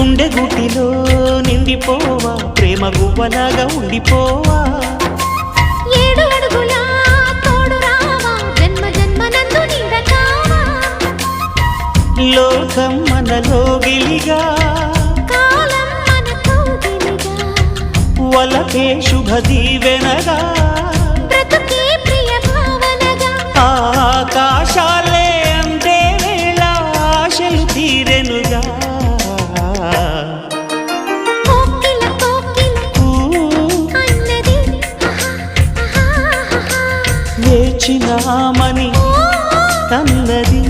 గుండె గుటిలో నిండిపోవా ప్రేమ గువ్వలాగా ఉండిపోవా 7 అడుగుల తోడు రావా జన్మ జన్మనందు నిండకావా లోకం మనలో గిలిగా కాలం మన కౌగిలిగా వలకే శుభ దీవెనగా బ్రతుకే ప్రియ భావనగా ఆకాశాలే అందే వేళ ఆశలు తీరెనుగా కోకిల కోకిల అన్నది వేచినామని తన్నది